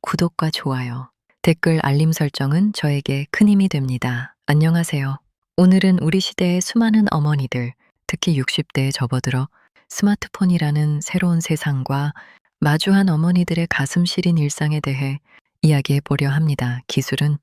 구독과 좋아요, 댓글 알림 설정은 저에게 큰 힘이 됩니다. 안녕하세요. 오늘은 우리 시대의 수많은 어머니들, 특히 60대에 접어들어 스마트폰이라는 새로운 세상과 마주한 어머니들의 가슴 시린 일상에 대해 이야기해 보려 합니다. 기술은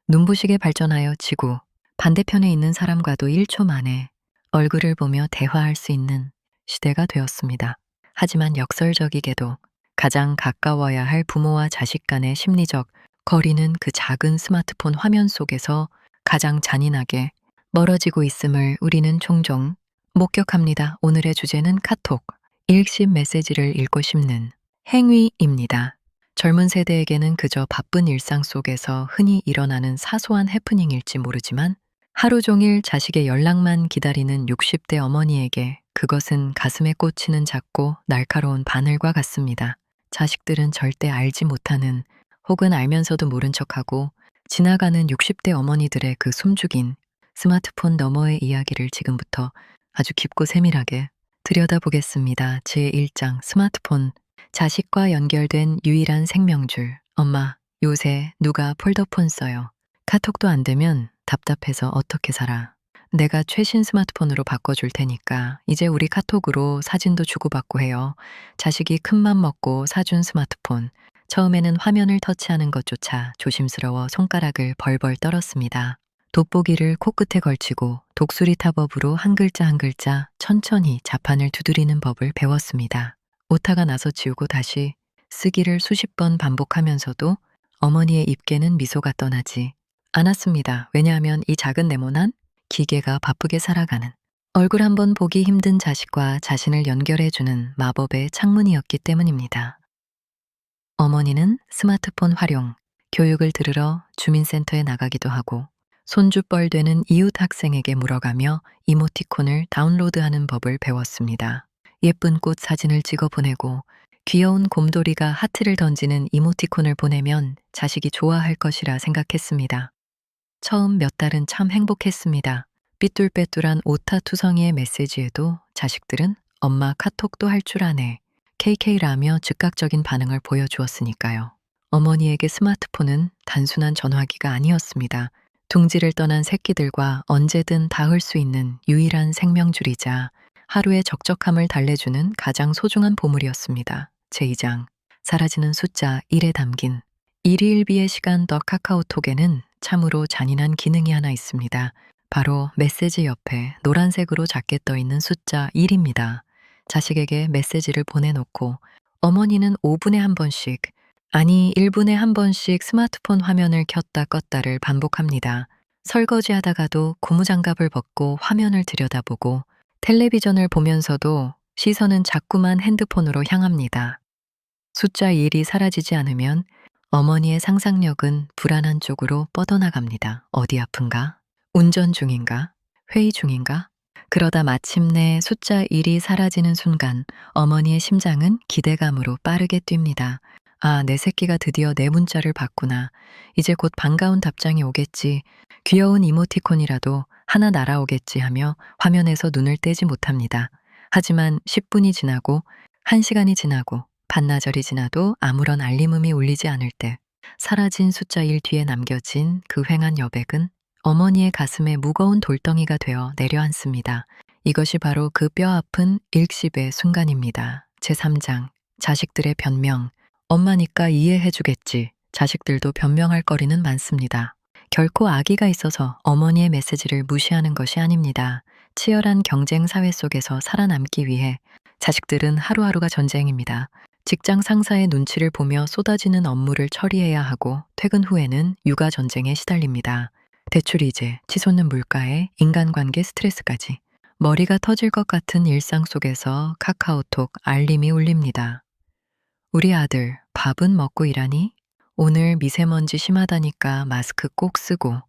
눈부시게 발전하여 지구 반대편에 있는 사람과도 1초 만에 얼굴을 보며 대화할 수 있는 시대가 되었습니다. 하지만 역설적이게도 가장 가까워야 할 부모와 자식 간의 심리적 거리는 그 작은 스마트폰 화면 속에서 가장 잔인하게 멀어지고 있음을 우리는 종종 목격합니다. 오늘의 주제는 카톡, 일십 메시지를 읽고 싶는 행위입니다. 젊은 세대에게는 그저 바쁜 일상 속에서 흔히 일어나는 사소한 해프닝일지 모르지만 하루 종일 자식의 연락만 기다리는 60대 어머니에게 그것은 가슴에 꽂히는 작고 날카로운 바늘과 같습니다. 자식들은 절대 알지 못하는 혹은 알면서도 모른 척하고 지나가는 60대 어머니들의 그 숨죽인 스마트폰 너머의 이야기를 지금부터 아주 깊고 세밀하게 들여다보겠습니다. 제1장 스마트폰, 자식과 연결된 유일한 생명줄. 엄마, 요새 누가 폴더폰 써요? 카톡도 안 되면 답답해서 어떻게 살아? 내가 최신 스마트폰으로 바꿔줄 테니까 이제 우리 카톡으로 사진도 주고받고 해요. 자식이 큰맘 먹고 사준 스마트폰. 처음에는 화면을 터치하는 것조차 조심스러워 손가락을 벌벌 떨었습니다. 돋보기를 코끝에 걸치고 독수리 타법으로 한 글자 한 글자 천천히 자판을 두드리는 법을 배웠습니다. 오타가 나서 지우고 다시 쓰기를 수십 번 반복하면서도 어머니의 입계는 미소가 떠나지 않았습니다. 왜냐하면 이 작은 네모난 기계가 바쁘게 살아가는 얼굴 한번 보기 힘든 자식과 자신을 연결해주는 마법의 창문이었기 때문입니다. 어머니는 스마트폰 활용, 교육을 들으러 주민센터에 나가기도 하고 손주뻘 되는 이웃 학생에게 물어가며 이모티콘을 다운로드하는 법을 배웠습니다. 예쁜 꽃 사진을 찍어 보내고 귀여운 곰돌이가 하트를 던지는 이모티콘을 보내면 자식이 좋아할 것이라 생각했습니다. 처음 몇 달은 참 행복했습니다. 삐뚤빼뚤한 오타투성이의 메시지에도 자식들은 엄마 카톡도 할 줄 아네, KK라며 즉각적인 반응을 보여주었으니까요. 어머니에게 스마트폰은 단순한 전화기가 아니었습니다. 둥지를 떠난 새끼들과 언제든 닿을 수 있는 유일한 생명줄이자 하루의 적적함을 달래주는 가장 소중한 보물이었습니다. 제2장, 사라지는 숫자 1에 담긴 일희일비의 시간 더 카카오톡에는 참으로 잔인한 기능이 하나 있습니다. 바로 메시지 옆에 노란색으로 작게 떠있는 숫자 1입니다. 자식에게 메시지를 보내놓고 어머니는 5분에 한 번씩, 아니 1분에 한 번씩 스마트폰 화면을 켰다 껐다를 반복합니다. 설거지하다가도 고무장갑을 벗고 화면을 들여다보고 텔레비전을 보면서도 시선은 자꾸만 핸드폰으로 향합니다. 숫자 1이 사라지지 않으면 어머니의 상상력은 불안한 쪽으로 뻗어나갑니다. 어디 아픈가? 운전 중인가? 회의 중인가? 그러다 마침내 숫자 1이 사라지는 순간 어머니의 심장은 기대감으로 빠르게 뜁니다. 아, 내 새끼가 드디어 내 문자를 봤구나. 이제 곧 반가운 답장이 오겠지. 귀여운 이모티콘이라도 하나 날아오겠지 하며 화면에서 눈을 떼지 못합니다. 하지만 10분이 지나고 1시간이 지나고 반나절이 지나도 아무런 알림음이 울리지 않을 때 사라진 숫자 1 뒤에 남겨진 그 휑한 여백은 어머니의 가슴에 무거운 돌덩이가 되어 내려앉습니다. 이것이 바로 그 뼈아픈 일십의 순간입니다. 제3장, 자식들의 변명. 엄마니까 이해해주겠지. 자식들도 변명할 거리는 많습니다. 결코 악의가 있어서 어머니의 메시지를 무시하는 것이 아닙니다. 치열한 경쟁 사회 속에서 살아남기 위해 자식들은 하루하루가 전쟁입니다. 직장 상사의 눈치를 보며 쏟아지는 업무를 처리해야 하고 퇴근 후에는 육아 전쟁에 시달립니다. 대출 이제, 치솟는 물가에 인간관계 스트레스까지. 머리가 터질 것 같은 일상 속에서 카카오톡 알림이 울립니다. 우리 아들, 밥은 먹고 일하니? 오늘 미세먼지 심하다니까 마스크 꼭 쓰고.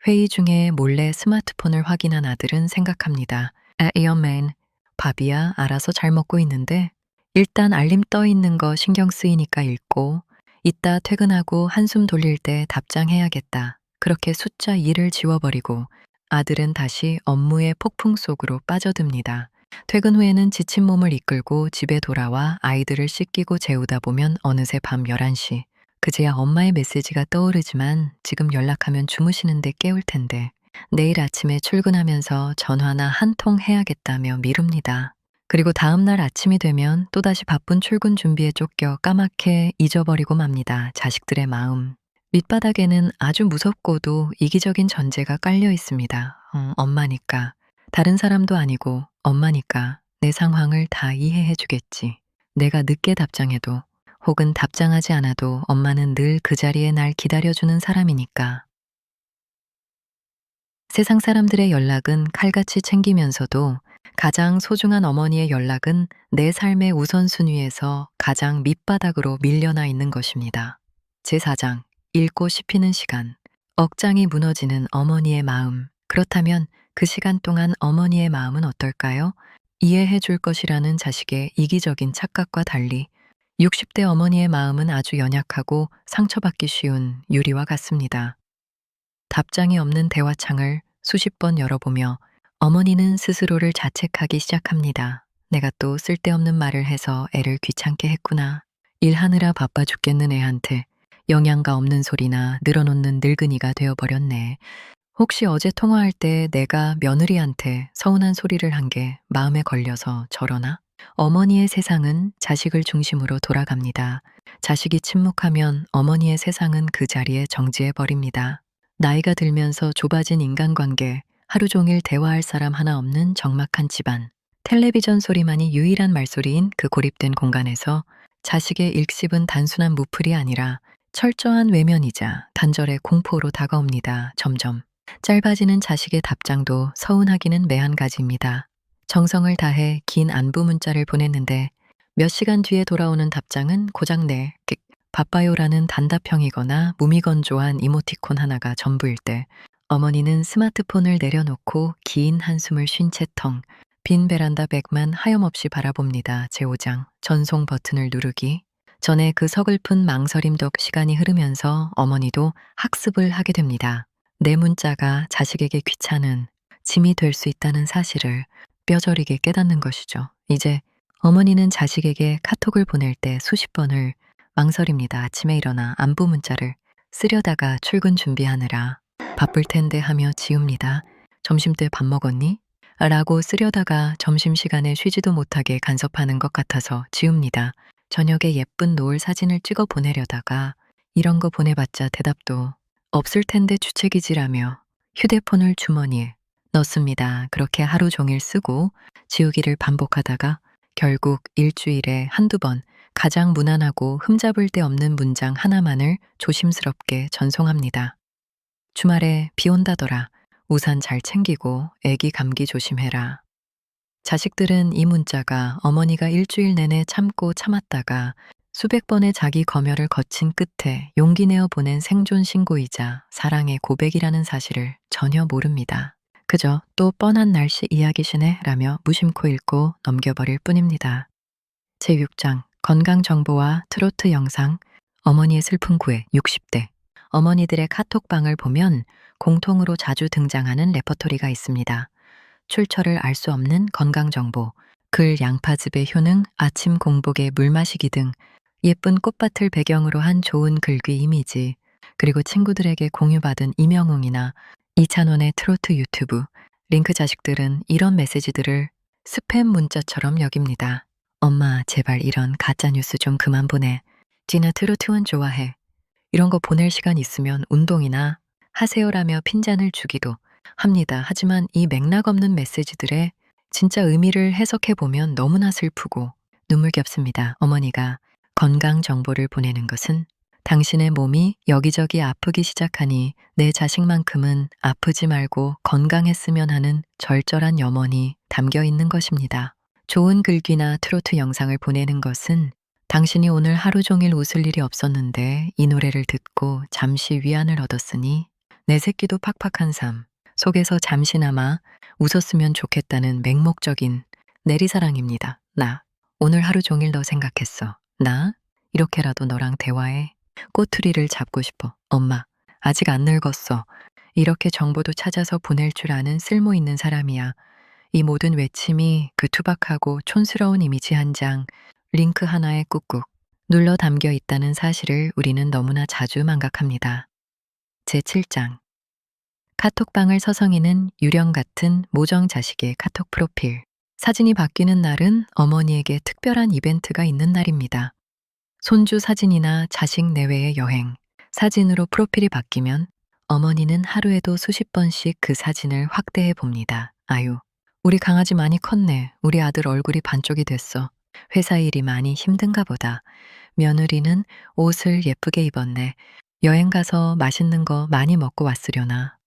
회의 중에 몰래 스마트폰을 확인한 아들은 생각합니다. 에어맨, 밥이야 알아서 잘 먹고 있는데 일단 알림 떠 있는 거 신경 쓰이니까 읽고 이따 퇴근하고 한숨 돌릴 때 답장해야겠다. 그렇게 숫자 2를 지워버리고 아들은 다시 업무의 폭풍 속으로 빠져듭니다. 퇴근 후에는 지친 몸을 이끌고 집에 돌아와 아이들을 씻기고 재우다 보면 어느새 밤 11시. 그제야 엄마의 메시지가 떠오르지만 지금 연락하면 주무시는데 깨울 텐데 내일 아침에 출근하면서 전화나 한 통 해야겠다며 미룹니다. 그리고 다음 날 아침이 되면 또다시 바쁜 출근 준비에 쫓겨 까맣게 잊어버리고 맙니다. 자식들의 마음. 밑바닥에는 아주 무섭고도 이기적인 전제가 깔려 있습니다. 엄마니까. 다른 사람도 아니고 엄마니까 내 상황을 다 이해해 주겠지. 내가 늦게 답장해도 혹은 답장하지 않아도 엄마는 늘 그 자리에 날 기다려주는 사람이니까. 세상 사람들의 연락은 칼같이 챙기면서도 가장 소중한 어머니의 연락은 내 삶의 우선순위에서 가장 밑바닥으로 밀려나 있는 것입니다. 제4장, 읽고 씹히는 시간. 억장이 무너지는 어머니의 마음. 그렇다면 그 시간 동안 어머니의 마음은 어떨까요? 이해해 줄 것이라는 자식의 이기적인 착각과 달리 60대 어머니의 마음은 아주 연약하고 상처받기 쉬운 유리와 같습니다. 답장이 없는 대화창을 수십 번 열어보며 어머니는 스스로를 자책하기 시작합니다. 내가 또 쓸데없는 말을 해서 애를 귀찮게 했구나. 일하느라 바빠 죽겠는 애한테 영양가 없는 소리나 늘어놓는 늙은이가 되어버렸네. 혹시 어제 통화할 때 내가 며느리한테 서운한 소리를 한 게 마음에 걸려서 저러나? 어머니의 세상은 자식을 중심으로 돌아갑니다. 자식이 침묵하면 어머니의 세상은 그 자리에 정지해버립니다. 나이가 들면서 좁아진 인간관계, 하루 종일 대화할 사람 하나 없는 적막한 집안, 텔레비전 소리만이 유일한 말소리인 그 고립된 공간에서 자식의 일십은 단순한 무풀이 아니라 철저한 외면이자 단절의 공포로 다가옵니다. 점점 짧아지는 자식의 답장도 서운하기는 매한가지입니다. 정성을 다해 긴 안부 문자를 보냈는데 몇 시간 뒤에 돌아오는 답장은 고작 네, 바빠요라는 단답형이거나 무미건조한 이모티콘 하나가 전부일 때 어머니는 스마트폰을 내려놓고 긴 한숨을 쉰 채 텅 빈 베란다 백만 하염없이 바라봅니다. 제5장 전송 버튼을 누르기 전에 그 서글픈 망설임 덕 시간이 흐르면서 어머니도 학습을 하게 됩니다. 내 문자가 자식에게 귀찮은 짐이 될 수 있다는 사실을 뼈저리게 깨닫는 것이죠. 이제 어머니는 자식에게 카톡을 보낼 때 수십 번을 망설입니다. 아침에 일어나 안부 문자를 쓰려다가 출근 준비하느라 바쁠 텐데 하며 지웁니다. 점심때 밥 먹었니? 라고 쓰려다가 점심시간에 쉬지도 못하게 간섭하는 것 같아서 지웁니다. 저녁에 예쁜 노을 사진을 찍어 보내려다가 이런 거 보내봤자 대답도 없을 텐데 주책이지라며 휴대폰을 주머니에 넣습니다. 그렇게 하루 종일 쓰고 지우기를 반복하다가 결국 일주일에 한두 번 가장 무난하고 흠잡을 데 없는 문장 하나만을 조심스럽게 전송합니다. 주말에 비 온다더라. 우산 잘 챙기고 애기 감기 조심해라. 자식들은 이 문자가 어머니가 일주일 내내 참고 참았다가 수백 번의 자기 검열을 거친 끝에 용기 내어 보낸 생존 신고이자 사랑의 고백이라는 사실을 전혀 모릅니다. 그저 또 뻔한 날씨 이야기시네 라며 무심코 읽고 넘겨버릴 뿐입니다. 제6장 건강정보와 트로트 영상 어머니의 슬픈 구애 60대 어머니들의 카톡방을 보면 공통으로 자주 등장하는 레퍼토리가 있습니다. 출처를 알 수 없는 건강정보, 글 양파즙의 효능, 아침 공복에 물 마시기 등 예쁜 꽃밭을 배경으로 한 좋은 글귀 이미지, 그리고 친구들에게 공유받은 임영웅이나 이찬원의 트로트 유튜브, 링크 자식들은 이런 메시지들을 스팸 문자처럼 여깁니다. 엄마 제발 이런 가짜뉴스 좀 그만 보내. 디나 트로트원 좋아해. 이런 거 보낼 시간 있으면 운동이나 하세요라며 핀잔을 주기도 합니다. 하지만 이 맥락 없는 메시지들의 진짜 의미를 해석해보면 너무나 슬프고 눈물겹습니다. 어머니가 건강 정보를 보내는 것은 당신의 몸이 여기저기 아프기 시작하니 내 자식만큼은 아프지 말고 건강했으면 하는 절절한 염원이 담겨 있는 것입니다. 좋은 글귀나 트로트 영상을 보내는 것은 당신이 오늘 하루 종일 웃을 일이 없었는데 이 노래를 듣고 잠시 위안을 얻었으니 내 새끼도 팍팍한 삶 속에서 잠시나마 웃었으면 좋겠다는 맹목적인 내리사랑입니다. 나 오늘 하루 종일 너 생각했어. 나 이렇게라도 너랑 대화해. 꼬투리를 잡고 싶어. 엄마 아직 안 늙었어. 이렇게 정보도 찾아서 보낼 줄 아는 쓸모 있는 사람이야. 이 모든 외침이 그 투박하고 촌스러운 이미지 한 장, 링크 하나에 꾹꾹 눌러 담겨 있다는 사실을 우리는 너무나 자주 망각합니다. 제7장. 카톡방을 서성이는 유령 같은 모정 자식의 카톡 프로필. 사진이 바뀌는 날은 어머니에게 특별한 이벤트가 있는 날입니다. 손주 사진이나 자식 내외의 여행, 사진으로 프로필이 바뀌면 어머니는 하루에도 수십 번씩 그 사진을 확대해 봅니다. 아유, 우리 강아지 많이 컸네. 우리 아들 얼굴이 반쪽이 됐어. 회사 일이 많이 힘든가 보다. 며느리는 옷을 예쁘게 입었네. 여행 가서 맛있는 거 많이 먹고 왔으려나.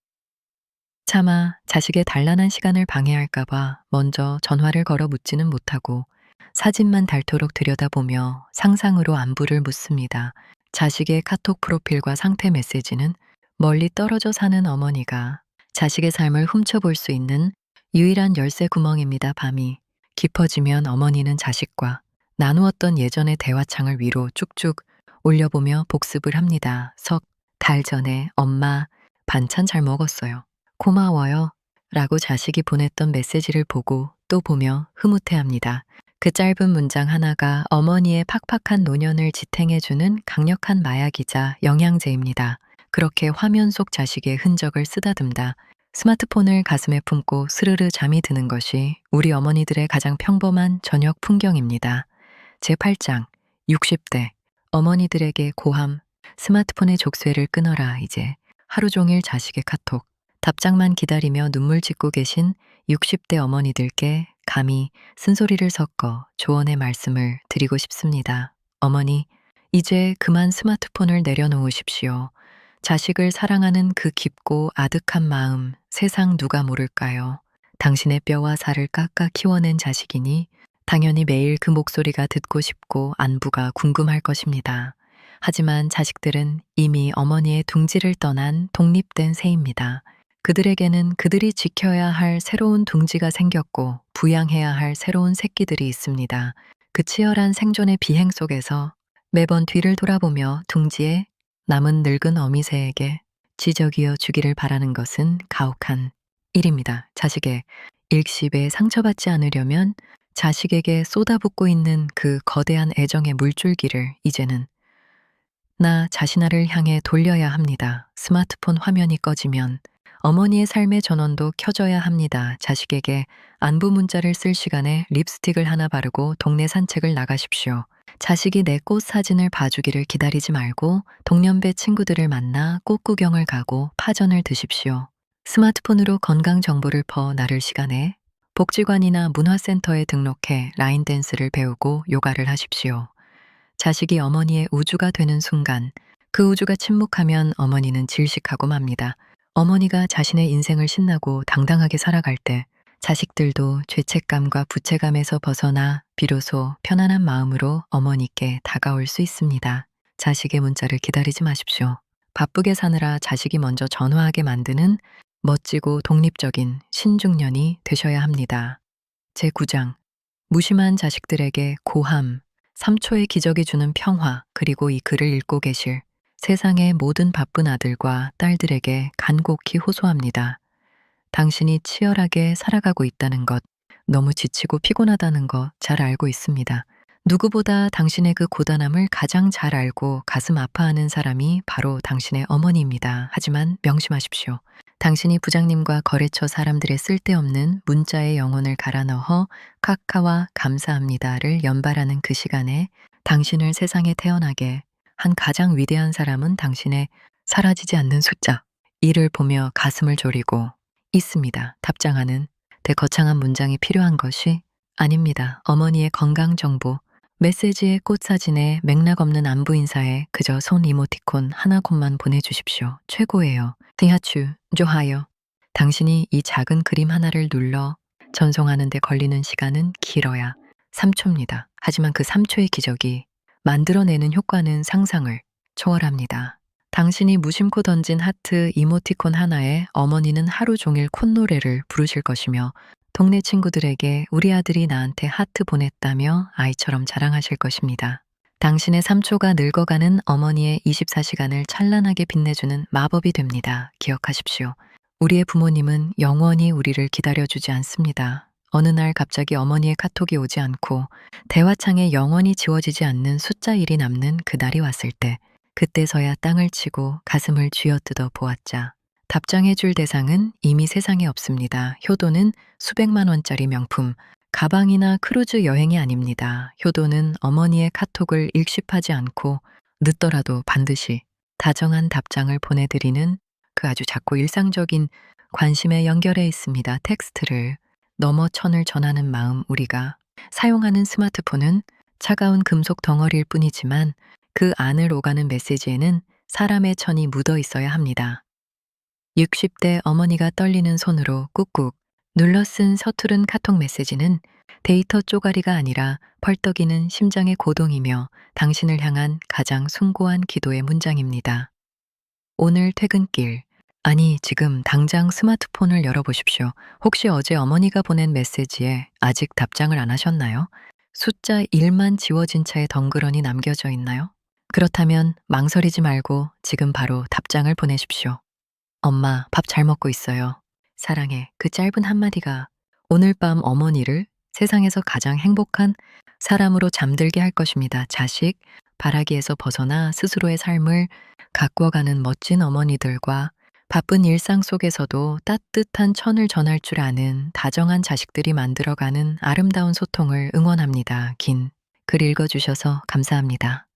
차마 자식의 단란한 시간을 방해할까봐 먼저 전화를 걸어 묻지는 못하고 사진만 닳도록 들여다보며 상상으로 안부를 묻습니다. 자식의 카톡 프로필과 상태 메시지는 멀리 떨어져 사는 어머니가 자식의 삶을 훔쳐볼 수 있는 유일한 열쇠 구멍입니다. 밤이 깊어지면 어머니는 자식과 나누었던 예전의 대화창을 위로 쭉쭉 올려보며 복습을 합니다. 석 달 전에 엄마 반찬 잘 먹었어요. 고마워요. 라고 자식이 보냈던 메시지를 보고 또 보며 흐뭇해합니다. 그 짧은 문장 하나가 어머니의 팍팍한 노년을 지탱해주는 강력한 마약이자 영양제입니다. 그렇게 화면 속 자식의 흔적을 쓰다듬다 스마트폰을 가슴에 품고 스르르 잠이 드는 것이 우리 어머니들의 가장 평범한 저녁 풍경입니다. 제8장 60대 어머니들에게 고함. 스마트폰의 족쇄를 끊어라 이제. 하루 종일 자식의 카톡 답장만 기다리며 눈물 짓고 계신 60대 어머니들께 감히 쓴소리를 섞어 조언의 말씀을 드리고 싶습니다. 어머니, 이제 그만 스마트폰을 내려놓으십시오. 자식을 사랑하는 그 깊고 아득한 마음 세상 누가 모를까요? 당신의 뼈와 살을 깎아 키워낸 자식이니 당연히 매일 그 목소리가 듣고 싶고 안부가 궁금할 것입니다. 하지만 자식들은 이미 어머니의 둥지를 떠난 독립된 새입니다. 그들에게는 그들이 지켜야 할 새로운 둥지가 생겼고 부양해야 할 새로운 새끼들이 있습니다. 그 치열한 생존의 비행 속에서 매번 뒤를 돌아보며 둥지에 남은 늙은 어미새에게 지적이어 주기를 바라는 것은 가혹한 일입니다. 자식의 일십에 상처받지 않으려면 자식에게 쏟아붓고 있는 그 거대한 애정의 물줄기를 이제는 나 자신아를 향해 돌려야 합니다. 스마트폰 화면이 꺼지면 어머니의 삶의 전원도 켜져야 합니다. 자식에게 안부 문자를 쓸 시간에 립스틱을 하나 바르고 동네 산책을 나가십시오. 자식이 내 꽃 사진을 봐주기를 기다리지 말고 동년배 친구들을 만나 꽃 구경을 가고 파전을 드십시오. 스마트폰으로 건강 정보를 퍼 나를 시간에 복지관이나 문화센터에 등록해 라인 댄스를 배우고 요가를 하십시오. 자식이 어머니의 우주가 되는 순간 그 우주가 침묵하면 어머니는 질식하고 맙니다. 어머니가 자신의 인생을 신나고 당당하게 살아갈 때 자식들도 죄책감과 부채감에서 벗어나 비로소 편안한 마음으로 어머니께 다가올 수 있습니다. 자식의 문자를 기다리지 마십시오. 바쁘게 사느라 자식이 먼저 전화하게 만드는 멋지고 독립적인 신중년이 되셔야 합니다. 제9장 무심한 자식들에게 고함. 3초의 기적이 주는 평화, 그리고 이 글을 읽고 계실 세상의 모든 바쁜 아들과 딸들에게 간곡히 호소합니다. 당신이 치열하게 살아가고 있다는 것, 너무 지치고 피곤하다는 거 잘 알고 있습니다. 누구보다 당신의 그 고단함을 가장 잘 알고 가슴 아파하는 사람이 바로 당신의 어머니입니다. 하지만 명심하십시오. 당신이 부장님과 거래처 사람들의 쓸데없는 문자의 영혼을 갈아 넣어 카카와 감사합니다를 연발하는 그 시간에 당신을 세상에 태어나게 한 가장 위대한 사람은 당신의 사라지지 않는 숫자 1을 보며 가슴을 졸이고 있습니다. 답장하는 대거창한 문장이 필요한 것이 아닙니다. 어머니의 건강 정보, 메시지의 꽃 사진에 맥락 없는 안부 인사에 그저 손 이모티콘 하나컷만 보내주십시오. 최고예요. 디하츄, 좋아요. 당신이 이 작은 그림 하나를 눌러 전송하는 데 걸리는 시간은 길어야 3초입니다. 하지만 그 3초의 기적이 만들어내는 효과는 상상을 초월합니다. 당신이 무심코 던진 하트 이모티콘 하나에 어머니는 하루 종일 콧노래를 부르실 것이며 동네 친구들에게 우리 아들이 나한테 하트 보냈다며 아이처럼 자랑하실 것입니다. 당신의 3초가 늙어가는 어머니의 24시간을 찬란하게 빛내주는 마법이 됩니다. 기억하십시오. 우리의 부모님은 영원히 우리를 기다려주지 않습니다. 어느 날 갑자기 어머니의 카톡이 오지 않고 대화창에 영원히 지워지지 않는 숫자 1이 남는 그날이 왔을 때, 그때서야 땅을 치고 가슴을 쥐어뜯어 보았자 답장해줄 대상은 이미 세상에 없습니다. 효도는 수백만 원짜리 명품, 가방이나 크루즈 여행이 아닙니다. 효도는 어머니의 카톡을 읽씹하지 않고 늦더라도 반드시 다정한 답장을 보내드리는 그 아주 작고 일상적인 관심에 연결해 있습니다. 텍스트를 넘어 천을 전하는 마음. 우리가 사용하는 스마트폰은 차가운 금속 덩어리일 뿐이지만 그 안을 오가는 메시지에는 사람의 천이 묻어 있어야 합니다. 60대 어머니가 떨리는 손으로 꾹꾹 눌러 쓴 서투른 카톡 메시지는 데이터 쪼가리가 아니라 펄떡이는 심장의 고동이며 당신을 향한 가장 숭고한 기도의 문장입니다. 오늘 퇴근길, 아니 지금 당장 스마트폰을 열어보십시오. 혹시 어제 어머니가 보낸 메시지에 아직 답장을 안 하셨나요? 숫자 1만 지워진 채 덩그러니 남겨져 있나요? 그렇다면 망설이지 말고 지금 바로 답장을 보내십시오. 엄마, 밥 잘 먹고 있어요. 사랑해. 그 짧은 한마디가 오늘 밤 어머니를 세상에서 가장 행복한 사람으로 잠들게 할 것입니다. 자식, 바라기에서 벗어나 스스로의 삶을 가꿔가는 멋진 어머니들과 바쁜 일상 속에서도 따뜻한 천을 전할 줄 아는 다정한 자식들이 만들어가는 아름다운 소통을 응원합니다. 긴 글 읽어주셔서 감사합니다.